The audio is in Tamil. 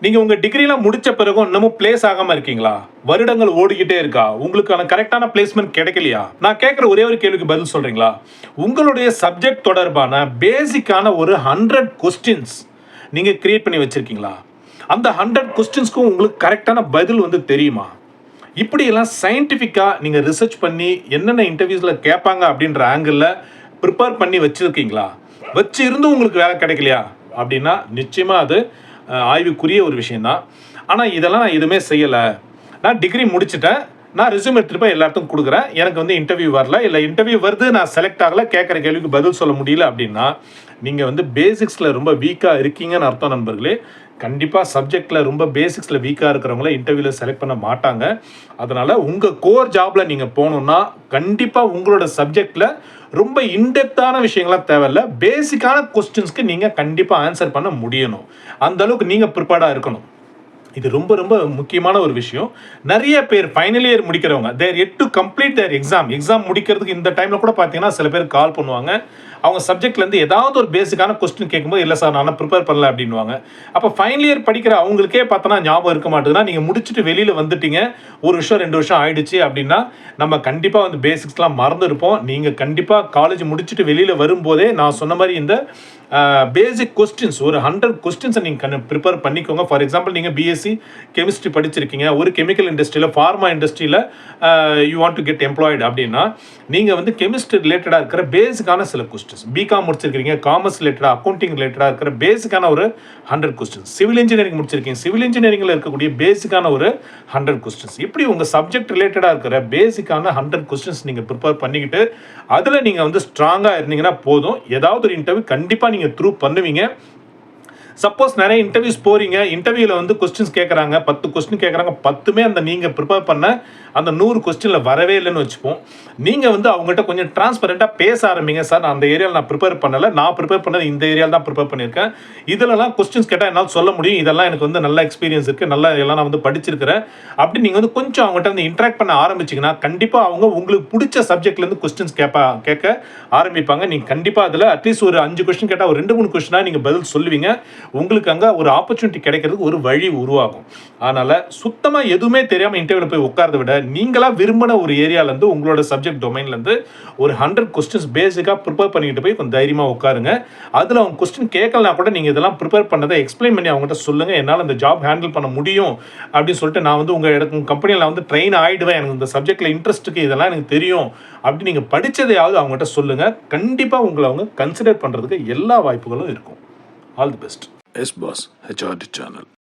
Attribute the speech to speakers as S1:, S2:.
S1: நீங்க உங்க டிகிரிலாம் முடிச்ச பிறகும் இன்னமும் பிளேஸ் ஆகாம இருக்கீங்களா? வருடங்கள் ஓடிக்கிட்டே இருக்கா? உங்களுக்கான கரெக்டான பிளேஸ்மென்ட் கிடைக்கலையா? நான் கேட்கிற ஒரே ஒரு கேள்விக்கு பதில் சொல்றீங்களா? உங்களுடைய சப்ஜெக்ட் தொடர்பான பேசிக்கான ஒரு 100 கொஸ்டின்ஸ் நீங்க கிரியேட் பண்ணி வச்சிருக்கீங்களா? அந்த 100 கொஸ்டின்ஸ்க்கும் உங்களுக்கு கரெக்டான பதில் வந்து தெரியுமா? இப்படியெல்லாம் சயின்டிஃபிக்கா நீங்க ரிசர்ச் பண்ணி என்னென்ன இன்டர்வியூஸ்ல கேட்பாங்க அப்படின்ற ஆங்கிளில் ப்ரிப்பேர் பண்ணி வச்சிருக்கீங்களா? வச்சு இருந்தும் உங்களுக்கு வேலை கிடைக்கலையா? அப்படின்னா நிச்சயமா அது ஆய்வுக்குரிய ஒரு விஷயம்தான். ஆனால் இதெல்லாம் நான் எதுவுமே செய்யலை, நான் டிகிரி முடிச்சுட்டேன், நான் ரெஸ்யூம் எடுத்துகிட்டு போய் எல்லாத்துக்கும் கொடுக்குறேன், எனக்கு வந்து இன்டர்வியூ வரல, இல்லை இன்டர்வியூ வருது நான் செலக்ட் ஆகலை, கேட்குற கேள்விக்கு பதில் சொல்ல முடியல அப்படின்னா நீங்கள் வந்து பேசிக்ஸில் ரொம்ப வீக்காக இருக்கீங்கன்னு அர்த்தம் நண்பர்களே. கண்டிப்பாக சப்ஜெக்டில் ரொம்ப பேசிக்ஸில் வீக்காக இருக்கிறவங்கள இன்டர்வியூவில் செலக்ட் பண்ண மாட்டாங்க. அதனால் உங்கள் கோர் ஜாபில் நீங்கள் போகணுன்னா கண்டிப்பாக உங்களோட சப்ஜெக்டில் ரொம்ப இன்டெப்த்தான விஷயங்கள்லாம் தேவையில்ல, பேசிக்கான கொஸ்டின்ஸ்க்கு நீங்கள் கண்டிப்பாக ஆன்சர் பண்ண முடியணும். அந்த அளவுக்கு நீங்கள் ப்ரிப்பேர்டாக இருக்கணும். இது ரொம்ப ரொம்ப முக்கியமான ஒரு விஷயம். நிறைய பேர் ஃபைனல் இயர் முடிக்கிறவங்க they're yet to complete their exam முடிக்கிறதுக்கு இந்த டைமில் கூட பார்த்தீங்கன்னா சில பேர் கால் பண்ணுவாங்க. அவங்க சப்ஜெக்ட்லேருந்து ஏதாவது ஒரு பேசிக்கான கொஸ்டின் கேட்கும்போது இல்லை சார் நான் ப்ரிப்பேர் பண்ணல அப்படின்வாங்க. அப்போ ஃபைனல் இயர் படிக்கிற அவங்களுக்கே பார்த்தோன்னா ஞாபகம் இருக்க மாட்டேங்குதுன்னா நீங்கள் முடிச்சுட்டு வெளியில் வந்துட்டீங்க, 1 வருஷம் 2 வருஷம் ஆயிடுச்சு அப்படின்னா நம்ம கண்டிப்பாக வந்து பேசிக்ஸ்லாம் மறந்துருப்போம். நீங்கள் கண்டிப்பாக காலேஜ் முடிச்சுட்டு வெளியில் வரும்போதே நான் சொன்ன மாதிரி இந்த பேசிக் கொஸ்டின்ஸ் ஒரு 100 கொஸ்டின்ஸை நீங்கள் ப்ரிப்பேர் பண்ணிக்கோங்க. ஃபார் எக்ஸாம்பிள் நீங்கள் பிஎஸ்சி கெமிஸ்ட்ரி படிச்சிருக்கீங்க, ஒரு கெமிக்கல் இண்டஸ்ட்ரியில் ஃபார்மா இண்டஸ்ட்ரியில் you want to get employed அப்படின்னா நீங்கள் வந்து கெமிஸ்ட்ரி ரிலேட்டடாக இருக்கிற பேசிக்கான சில கொஸ்டின்ஸ், பிகாம் முடிச்சிருக்கீங்க காமர்ஸ் ரிலேட்டடாக அக்கௌண்டிங் ரிலேட்டடாக இருக்கிற பேசிக்கான ஒரு 100 கொஸ்டின்ஸ், சிவில் இன்ஜினியரிங் முடிச்சிருக்கீங்க சிவில் இன்ஜினியரிங்கில் இருக்கக்கூடிய பேசிக்கான ஒரு 100 கொஸ்டின்ஸ், இப்படி உங்கள் சப்ஜெக்ட் ரிலேட்டடாக இருக்கிற பேசிக்கான 100 கொஸ்டின்ஸ் நீங்கள் ப்ரிப்பேர் பண்ணிக்கிட்டு அதில் நீங்கள் வந்து ஸ்ட்ராங்காக இருந்தீங்கன்னா போதும், ஏதாவது ஒரு இன்டர்வியூ கண்டிப்பாக நீங்கள் த்ரூ பண்ணுவீங்க. சப்போஸ் நிறைய இன்டர்வியூஸ் போகிறீங்க, இன்டர்வியூவில் வந்து கொஸ்டின்ஸ் கேட்குறாங்க, 10 கொஸ்டின் கேட்குறாங்க, 10மே அந்த நீங்கள் ப்ரிப்பேர் பண்ண அந்த 100 கொஸ்டினில் வரவே இல்லைன்னு வச்சுப்போம். நீங்கள் வந்து அவங்ககிட்ட கொஞ்சம் டிரான்ஸ்பரண்ட்டாக பேச ஆரம்பிங்க. சார் நான் அந்த ஏரியாவில் நான் ப்ரிப்பேர் பண்ணலை, நான் ப்ரிப்பேர் பண்ணது இந்த ஏரியாவில் தான் ப்ரிப்பேர் பண்ணியிருக்கேன், இதிலலாம் கொஸ்டின்ஸ் கேட்டால் என்னால் சொல்ல முடியும், இதெல்லாம் எனக்கு வந்து நல்ல எக்ஸ்பீரியன்ஸ் இருக்குது, நல்லா எல்லாம் நான் வந்து படிச்சிருக்கிறேன் அப்படி நீங்கள் வந்து கொஞ்சம் அவங்ககிட்ட வந்து இன்ட்ராக்ட் பண்ண ஆரம்பிச்சிங்கன்னா கண்டிப்பாக அவங்க உங்களுக்கு பிடிச்ச சப்ஜெக்ட்லேருந்து கொஸ்டின்ஸ் கேட்க ஆரம்பிப்பாங்க. நீங்கள் கண்டிப்பாக அதில் அட்லீஸ்ட் ஒரு 5 கொஸ்டின் கேட்டால் ஒரு 2-3 கொஸ்டினாக நீங்கள் பதில் சொல்லுவீங்க. உங்களுக்கு அங்கே ஒரு ஆப்பர்ச்சுனிட்டி கிடைக்கிறதுக்கு ஒரு வழி உருவாகும். அதனால் சுத்தமாக எதுவுமே தெரியாமல் இன்டர்வியூவில் போய் உட்கார்றத விட நீங்களாக விரும்பின ஒரு ஏரியாவிலேருந்து உங்களோட சப்ஜெக்ட் டொமைன்லேருந்து ஒரு 100 கொஸ்டின்ஸ் பேசிக்காக ப்ரிப்பேர் பண்ணிக்கிட்டு போய் கொஞ்சம் தைரியமாக உட்காருங்க. அதில் அவங்க கொஸ்டின் கேட்கலனா கூட நீங்கள் இதெல்லாம் ப்ரிப்பேர் பண்ணதை எக்ஸ்பிளைன் பண்ணி அவங்ககிட்ட சொல்லுங்கள், என்னால் அந்த ஜாப் ஹேண்டில் பண்ண முடியும் அப்படின்னு சொல்லிட்டு நான் வந்து உங்கள் கம்பெனியில் வந்து ட்ரெயின் ஆகிடுவேன், எனக்கு இந்த சப்ஜெக்டில் இன்ட்ரெஸ்ட்டுக்கு இதெல்லாம் எனக்கு தெரியும் அப்படி நீங்கள் படித்ததையாவது அவங்ககிட்ட சொல்லுங்கள். கண்டிப்பாக உங்களை அவங்க கன்சிடர் பண்ணுறதுக்கு எல்லா வாய்ப்புகளும் இருக்கும். All the best.
S2: S Boss HRD channel.